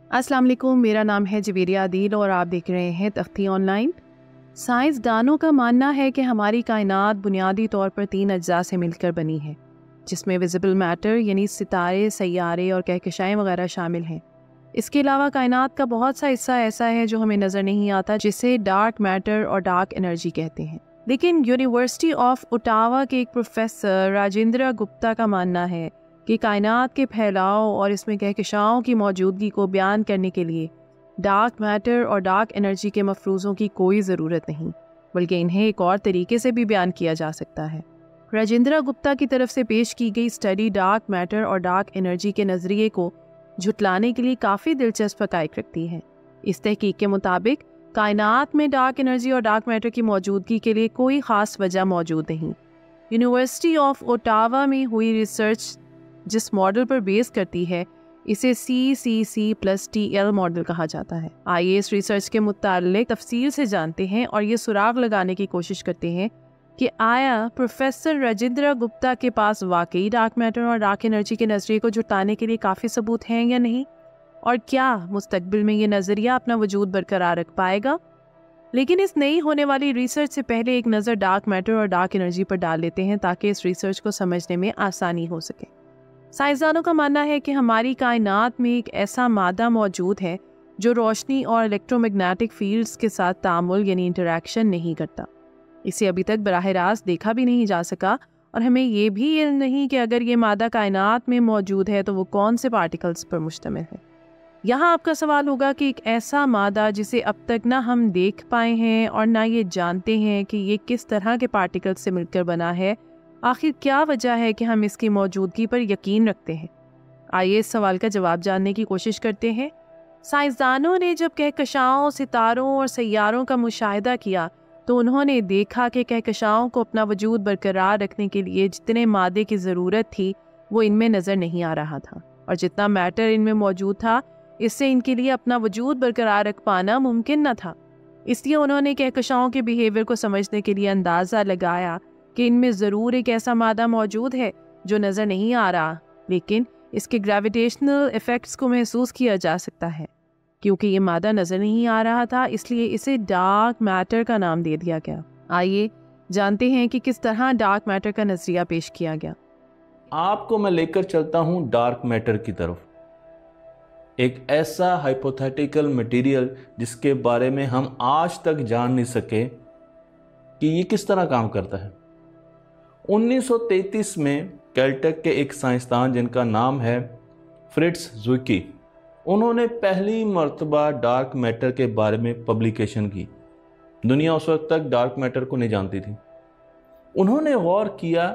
अस्सलाम वालेकुम, मेरा नाम है जवेरिया आदिल और आप देख रहे हैं तख्ती ऑनलाइन। साइंसदानों का मानना है कि हमारी कायनात बुनियादी तौर पर 3 अज्जा से मिलकर बनी है, जिसमें विजिबल मैटर यानी सितारे, सैयारे और कहकशाएं वगैरह शामिल हैं। इसके अलावा कायनात का बहुत सा हिस्सा ऐसा है जो हमें नज़र नहीं आता, जिसे डार्क मैटर और डार्क एनर्जी कहते हैं। लेकिन यूनिवर्सिटी ऑफ ओटावा के एक प्रोफेसर राजेंद्र गुप्ता का मानना है कि कायनात के फैलाव और इसमें कहकशाओं की मौजूदगी को बयान करने के लिए डार्क मैटर और डार्क एनर्जी के मफरूज़ों की कोई ज़रूरत नहीं, बल्कि इन्हें एक और तरीके से भी बयान किया जा सकता है। राजेंद्र गुप्ता की तरफ से पेश की गई स्टडी डार्क मैटर और डार्क एनर्जी के नज़रिए को झुटलाने के लिए काफ़ी दिलचस्प हक़ाइक़ रखती है। इस तहकीक के मुताबिक कायनात में डार्क एनर्जी और डार्क मैटर की मौजूदगी के लिए कोई ख़ास वजह मौजूद नहीं। यूनिवर्सिटी ऑफ ओटावा में हुई रिसर्च जिस मॉडल पर बेस करती है, इसे CCC+TL मॉडल कहा जाता है। आइए इस रिसर्च के मुताल्लिक तफसील से जानते हैं और ये सुराग लगाने की कोशिश करते हैं कि आया प्रोफेसर राजेंद्र गुप्ता के पास वाकई डार्क मैटर और डार्क एनर्जी के नज़रिए को जुटाने के लिए काफ़ी सबूत हैं या नहीं, और क्या मुस्तकबिल में ये नज़रिया अपना वजूद बरकरार रख पाएगा। लेकिन इस नई होने वाली रिसर्च से पहले एक नज़र डार्क मैटर और डार्क एनर्जी पर डाल लेते हैं, ताकि इस रिसर्च को समझने में आसानी हो सके। साइंसदानों का मानना है कि हमारी कायनात में एक ऐसा मादा मौजूद है जो रोशनी और इलेक्ट्रोमैग्नेटिक फील्ड्स के साथ तामुल यानी इंटरैक्शन नहीं करता। इसे अभी तक बराह रास्त देखा भी नहीं जा सका, और हमें ये भी इल्म नहीं कि अगर ये मादा कायनात में मौजूद है तो वो कौन से पार्टिकल्स पर मुश्तमिल है। यहाँ आपका सवाल होगा कि एक ऐसा मादा जिसे अब तक ना हम देख पाए हैं और ना ये जानते हैं कि ये किस तरह के पार्टिकल्स से मिलकर बना है, आखिर क्या वजह है कि हम इसकी मौजूदगी पर यकीन रखते हैं। आइए इस सवाल का जवाब जानने की कोशिश करते हैं। साइंसदानों ने जब कहकशाओं, सितारों और सैयारों का मुशाहिदा किया तो उन्होंने देखा कि कहकशाओं को अपना वजूद बरकरार रखने के लिए जितने मादे की ज़रूरत थी वो इनमें नज़र नहीं आ रहा था, और जितना मैटर इनमें मौजूद था इससे इनके लिए अपना वजूद बरकरार रख पाना मुमकिन न था। इसलिए उन्होंने कहकशाओं के बिहेवियर को समझने के लिए अंदाज़ा लगाया कि इनमें ज़रूर एक ऐसा मादा मौजूद है जो नज़र नहीं आ रहा, लेकिन इसके ग्रेविटेशनल इफ़ेक्ट्स को महसूस किया जा सकता है। क्योंकि ये मादा नज़र नहीं आ रहा था, इसलिए इसे डार्क मैटर का नाम दे दिया गया। आइए जानते हैं कि किस तरह डार्क मैटर का नज़रिया पेश किया गया। आपको मैं लेकर चलता हूं डार्क मैटर की तरफ, एक ऐसा हाइपोथेटिकल मटेरियल जिसके बारे में हम आज तक जान नहीं सके कि ये किस तरह काम करता है। 1933 में कैलटेक के एक साइंसदान जिनका नाम है फ्रिट्ज ज़ुइकी, उन्होंने पहली मर्तबा डार्क मैटर के बारे में पब्लिकेशन की। दुनिया उस वक्त तक डार्क मैटर को नहीं जानती थी। उन्होंने गौर किया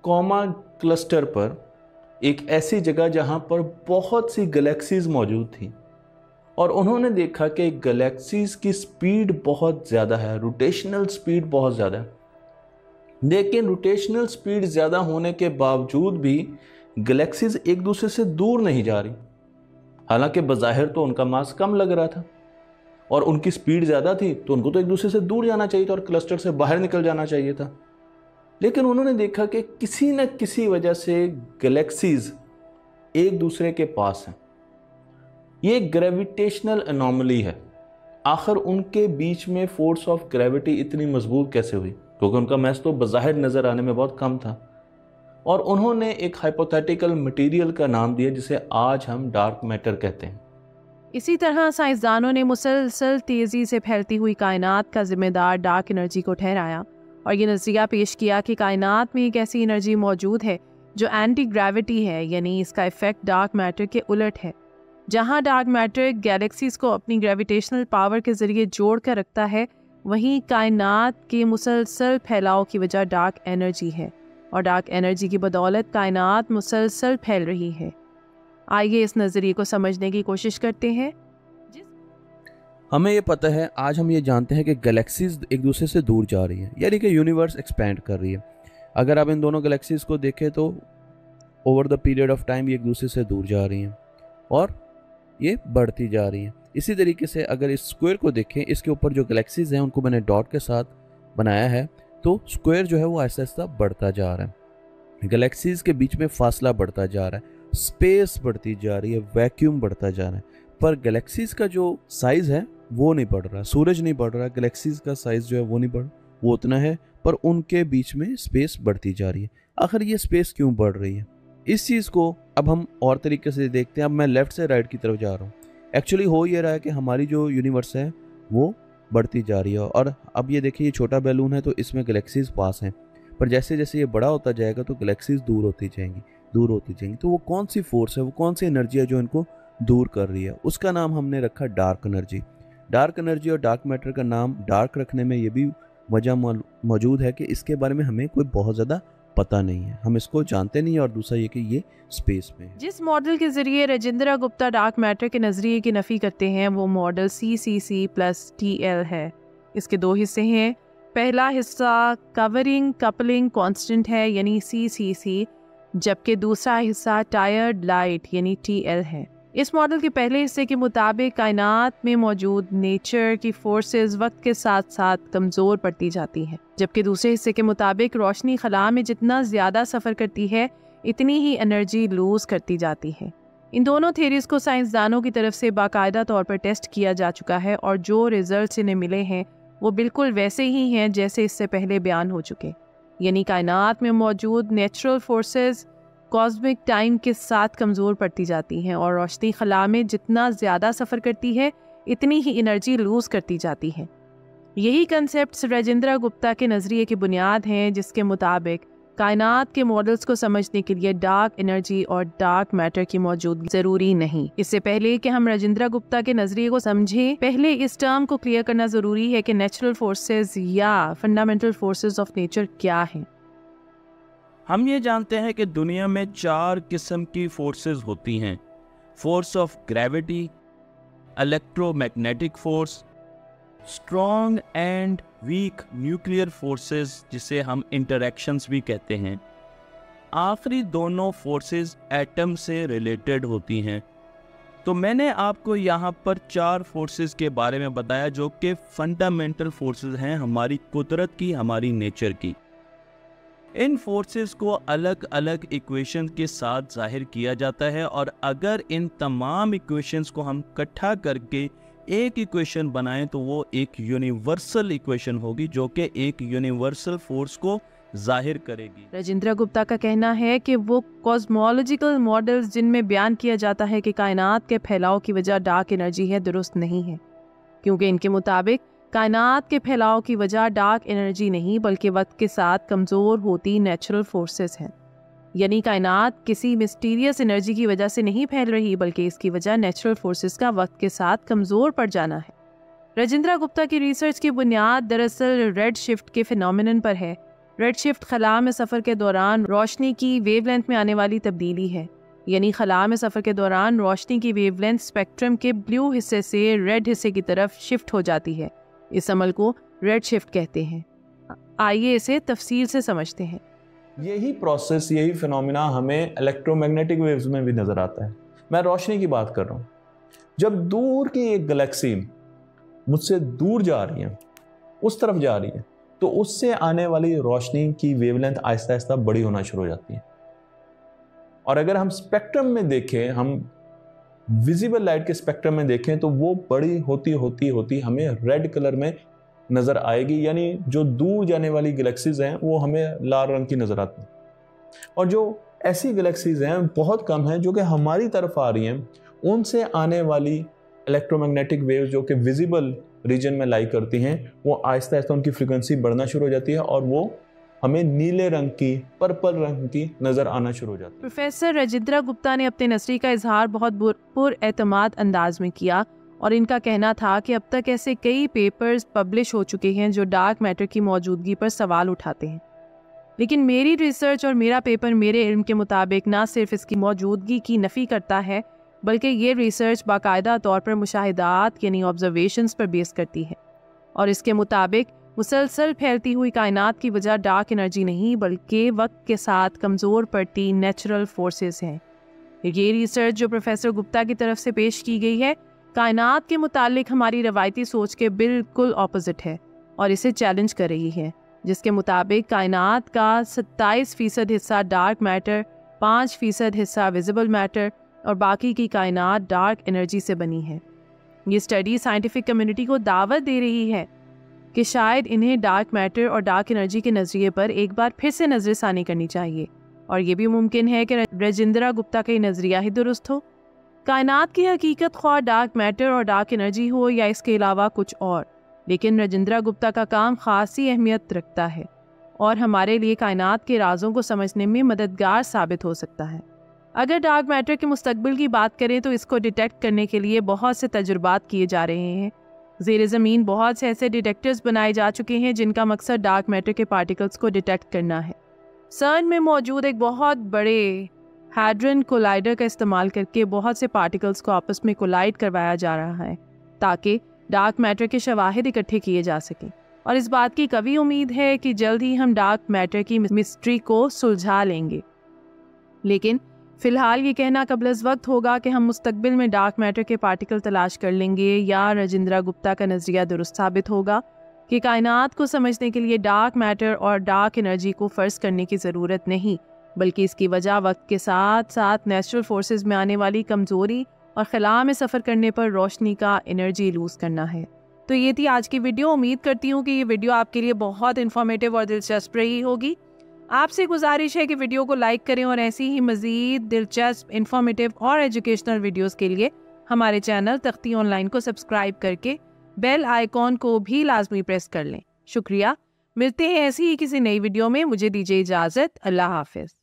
कॉमा क्लस्टर पर, एक ऐसी जगह जहां पर बहुत सी गैलेक्सीज मौजूद थी, और उन्होंने देखा कि गैलेक्सीज की स्पीड बहुत ज़्यादा है, रोटेशनल स्पीड बहुत ज़्यादा है। लेकिन रोटेशनल स्पीड ज़्यादा होने के बावजूद भी गैलेक्सीज एक दूसरे से दूर नहीं जा रही। हालांकि बज़ाहिर तो उनका मास कम लग रहा था और उनकी स्पीड ज़्यादा थी, तो उनको तो एक दूसरे से दूर जाना चाहिए था और क्लस्टर से बाहर निकल जाना चाहिए था। लेकिन उन्होंने देखा कि किसी न किसी वजह से गैलेक्सीज एक दूसरे के पास हैं। ये ग्रेविटेशनल एनॉमली है। आखिर उनके बीच में फोर्स ऑफ ग्रेविटी इतनी मजबूत कैसे हुई, क्योंकि उनका मैस तो बज़ाहिर नज़र आने में बहुत कम था। और उन्होंने एक हाइपोथेटिकल मटेरियल का नाम दिया जिसे आज हम डार्क मैटर कहते हैं। इसी तरह साइंसदानों ने मुसलसल तेज़ी से फैलती हुई कायनात का जिम्मेदार डार्क एनर्जी को ठहराया, और ये नज़रिया पेश किया कि कायनात में एक ऐसी एनर्जी मौजूद है जो एंटी ग्रेविटी है, यानी इसका इफ़ेक्ट डार्क मैटर के उलट है। जहाँ डार्क मैटर गैलेक्सीज को अपनी ग्रेविटेशनल पावर के ज़रिए जोड़ कर रखता है, वहीं कायनात के मुसलसल फैलाव की वजह डार्क एनर्जी है, और डार्क एनर्जी की बदौलत कायनात मुसलसल फैल रही है। आइए इस नज़रिए को समझने की कोशिश करते हैं। हमें ये पता है, आज हम ये जानते हैं कि गैलेक्सीज एक दूसरे से दूर जा रही हैं, यानी कि यूनिवर्स एक्सपैंड कर रही है। अगर आप इन दोनों गैलेक्सीज को देखें तो over the period of time ये एक दूसरे से दूर जा रही हैं और ये बढ़ती जा रही हैं। इसी तरीके से अगर इस स्क्वायर को देखें, इसके ऊपर जो गैलेक्सीज हैं उनको मैंने डॉट के साथ बनाया है, तो स्क्वायर जो है वो आहिस्ता आहिस्ता बढ़ता जा रहा है। गैलेक्सीज के बीच में फासला बढ़ता जा रहा है, स्पेस बढ़ती जा रही है, वैक्यूम बढ़ता जा रहा है। पर गैलेक्सीज का जो साइज है वो नहीं बढ़ रहा, सूरज नहीं बढ़ रहा, गैलेक्सीज का साइज जो है वो नहीं बढ़, वो उतना है, पर उनके बीच में स्पेस बढ़ती जा रही है। आखिर ये स्पेस क्यों बढ़ रही है? इस चीज़ को अब हम और तरीके से देखते हैं। अब मैं लेफ्ट से राइट की तरफ जा रहा हूँ। एक्चुअली हो ये रहा है कि हमारी जो यूनिवर्स है वो बढ़ती जा रही है, और अब ये देखिए ये छोटा बैलून है तो इसमें गैलेक्सीज पास हैं, पर जैसे जैसे ये बड़ा होता जाएगा तो गैलेक्सीज दूर होती जाएंगी। तो वो कौन सी फोर्स है, वो कौन सी एनर्जी है जो इनको दूर कर रही है? उसका नाम हमने रखा डार्क एनर्जी। डार्क एनर्जी और डार्क मैटर का नाम डार्क रखने में ये भी वजह मौजूद है कि इसके बारे में हमें कोई बहुत ज़्यादा पता नहीं है, हम इसको जानते नहीं, और दूसरा ये कि ये स्पेस में है। जिस मॉडल के जरिए राजेंद्र गुप्ता डार्क मैटर के नजरिए की नफी करते हैं वो मॉडल CCC+TL है। इसके दो हिस्से हैं। पहला हिस्सा कवरिंग कपलिंग कांस्टेंट है यानी CCC, जबकि दूसरा हिस्सा टायर्ड लाइट यानी TL है। इस मॉडल के पहले हिस्से के मुताबिक कायनात में मौजूद नेचर की फोर्सेस वक्त के साथ साथ कमज़ोर पड़ती जाती हैं, जबकि दूसरे हिस्से के मुताबिक रोशनी खला में जितना ज़्यादा सफ़र करती है इतनी ही एनर्जी लूज़ करती जाती है। इन दोनों थ्योरीज को साइंसदानों की तरफ से बाकायदा तौर पर टेस्ट किया जा चुका है, और जो रिजल्ट्स इन्हें मिले हैं वो बिल्कुल वैसे ही हैं जैसे इससे पहले बयान हो चुके, यानी कायनात में मौजूद नेचुरल फोर्सेस कॉस्मिक टाइम के साथ कमज़ोर पड़ती जाती हैं, और रोशनी खला में जितना ज़्यादा सफ़र करती है इतनी ही एनर्जी लूज़ करती जाती है। यही कंसेप्ट्स राजेंद्र गुप्ता के नज़रिए की बुनियाद हैं, जिसके मुताबिक कायनात के मॉडल्स को समझने के लिए डार्क एनर्जी और डार्क मैटर की मौजूदगी ज़रूरी नहीं। इससे पहले कि हम राजेंद्र गुप्ता के नज़रिए को समझें, पहले इस टर्म को क्लियर करना ज़रूरी है कि नेचुरल फोर्सेस या फंडामेंटल फोर्सेस ऑफ नेचर क्या हैं। हम ये जानते हैं कि दुनिया में 4 किस्म की फोर्सेस होती हैं। Force of gravity, electromagnetic force, strong and weak nuclear forces जिसे हम इंटरैक्शंस भी कहते हैं। आखिरी दोनों फोर्सेस एटम से रिलेटेड होती हैं। तो मैंने आपको यहाँ पर 4 फोर्सेस के बारे में बताया जो कि फंडामेंटल फोर्सेस हैं हमारी कुदरत की, हमारी नेचर की। इन फोर्सेस को अलग अलग इक्वेशन के साथ जाहिर किया जाता है, और अगर इन तमाम इक्वेशंस को हम इकट्ठा करके एक इक्वेशन बनाएं तो वो एक यूनिवर्सल इक्वेशन होगी जो कि एक यूनिवर्सल फोर्स को जाहिर करेगी। राजेंद्र गुप्ता का कहना है कि वो कॉस्मोलॉजिकल मॉडल्स जिनमें बयान किया जाता है कि कायनात के फैलाव की वजह डार्क एनर्जी है, दुरुस्त नहीं है, क्योंकि इनके मुताबिक कायनात के फैलाव की वजह डार्क एनर्जी नहीं बल्कि वक्त के साथ कमज़ोर होती नेचुरल फोर्सेस हैं। यानी कायनात किसी मिस्टीरियस एनर्जी की वजह से नहीं फैल रही, बल्कि इसकी वजह नेचुरल फोर्सेस का वक्त के साथ कमज़ोर पड़ जाना है। राजेंद्र गुप्ता की रिसर्च की बुनियाद दरअसल रेड शिफ्ट के फिनोमिनन पर है। रेड शिफ्ट खला में सफ़र के दौरान रोशनी की वेवलेंथ में आने वाली तब्दीली है, यानी खला में सफ़र के दौरान रोशनी की वेवलेंथ स्पेक्ट्रम के ब्लू हिस्से से रेड हिस्से की तरफ शिफ्ट हो जाती है। इस अमल को रेड शिफ्ट कहते हैं। आइए इसे तफसील से समझते हैं। यही प्रोसेस, यही फिनोमिना हमें इलेक्ट्रोमैग्नेटिक वेव्स में भी नज़र आता है। मैं रोशनी की बात कर रहा हूँ। जब दूर की एक गैलेक्सी मुझसे दूर जा रही है, उस तरफ जा रही है, तो उससे आने वाली रोशनी की वेवलेंथ आहिस्ता आहिस्ता बड़ी होना शुरू हो जाती है। और अगर हम स्पेक्ट्रम में देखें, हम विजिबल लाइट के स्पेक्ट्रम में देखें, तो वो बड़ी होती होती होती हमें रेड कलर में नज़र आएगी, यानी जो दूर जाने वाली गैलेक्सीज हैं वो हमें लाल रंग की नज़र आती हैं। और जो ऐसी गैलेक्सीज हैं बहुत कम हैं जो कि हमारी तरफ आ रही हैं, उनसे आने वाली इलेक्ट्रोमैग्नेटिक वेव्स जो कि विजिबल रीजन में लाई करती हैं, वो आहिस्ता आहिस्ता उनकी फ्रीक्वेंसी बढ़ना शुरू हो जाती है और वो हमें नीले रंग की, पर्पल रंग की नज़र आना शुरू हो जाती है। प्रोफेसर राजेंद्र गुप्ता ने अपने नज़रिए का इजहार बहुत पुरएतमाद अंदाज में किया, और इनका कहना था कि अब तक ऐसे कई पेपर्स पब्लिश हो चुके हैं जो डार्क मैटर की मौजूदगी पर सवाल उठाते हैं, लेकिन मेरी रिसर्च और मेरा पेपर मेरे इल्म के मुताबिक ना सिर्फ इसकी मौजूदगी की नफ़ी करता है, बल्कि ये रिसर्च बाकायदा तौर पर मुशाहिदात यानी ऑब्जर्वेशंस पर बेस करती है, और इसके मुताबिक मुसलसल फैलती हुई कायनात की वजह डार्क एनर्जी नहीं बल्कि वक्त के साथ कमज़ोर पड़ती नेचुरल फोर्सेस हैं। ये रिसर्च जो प्रोफेसर गुप्ता की तरफ से पेश की गई है, कायनात के मुतालिक हमारी रवायती सोच के बिल्कुल ऑपोजिट है और इसे चैलेंज कर रही है, जिसके मुताबिक कायनात का 27% हिस्सा डार्क मैटर, 5% हिस्सा विजिबल मैटर और बाकी की कायनात डार्क एनर्जी से बनी है। ये स्टडी साइंटिफिक कम्युनिटी को दावत दे रही है कि शायद इन्हें डार्क मैटर और डार्क एनर्जी के नज़रिए पर एक बार फिर से नज़रसानी करनी चाहिए, और ये भी मुमकिन है कि राजेंद्र गुप्ता का नज़रिया ही दुरुस्त हो। कायनात की हकीकत ख्वाह डार्क मैटर और डार्क एनर्जी हो या इसके अलावा कुछ और, लेकिन राजेंद्र गुप्ता का काम खासी अहमियत रखता है और हमारे लिए कायनात के राजों को समझने में मददगार साबित हो सकता है। अगर डार्क मैटर के मुस्तकबिल की बात करें तो इसको डिटेक्ट करने के लिए बहुत से तजुर्बात किए जा रहे हैं। ज़ेर ज़मीन बहुत से ऐसे डिटेक्टर्स बनाए जा चुके हैं जिनका मकसद डार्क मैटर के पार्टिकल्स को डिटेक्ट करना है। सर्न में मौजूद एक बहुत बड़े हैड्रन कोलाइडर का इस्तेमाल करके बहुत से पार्टिकल्स को आपस में कोलाइड करवाया जा रहा है ताकि डार्क मैटर के शवाहिद इकट्ठे किए जा सकें, और इस बात की कभी उम्मीद है कि जल्द ही हम डार्क मैटर की मिस्ट्री को सुलझा लेंगे। लेकिन फ़िलहाल ये कहना कबल वक्त होगा कि हम मुस्तकबिल में डार्क मैटर के पार्टिकल तलाश कर लेंगे या राजेंद्र गुप्ता का नज़रिया दुरुस्त साबित होगा कि कायनात को समझने के लिए डार्क मैटर और डार्क एनर्जी को फ़र्ज़ करने की ज़रूरत नहीं, बल्कि इसकी वजह वक्त के साथ साथ नेचुरल फोर्सेस में आने वाली कमज़ोरी और खला में सफ़र करने पर रोशनी का एनर्जी लूज़ करना है। तो ये थी आज की वीडियो। उम्मीद करती हूँ कि ये वीडियो आपके लिए बहुत इन्फॉर्मेटिव और दिलचस्प रही होगी। आपसे गुजारिश है कि वीडियो को लाइक करें और ऐसी ही मज़ीद दिलचस्प, इन्फॉर्मेटिव और एजुकेशनल वीडियोस के लिए हमारे चैनल तख्ती ऑनलाइन को सब्सक्राइब करके बेल आइकॉन को भी लाजमी प्रेस कर लें। शुक्रिया। मिलते हैं ऐसी ही किसी नई वीडियो में। मुझे दीजिए इजाज़त। अल्लाह हाफ़िज़।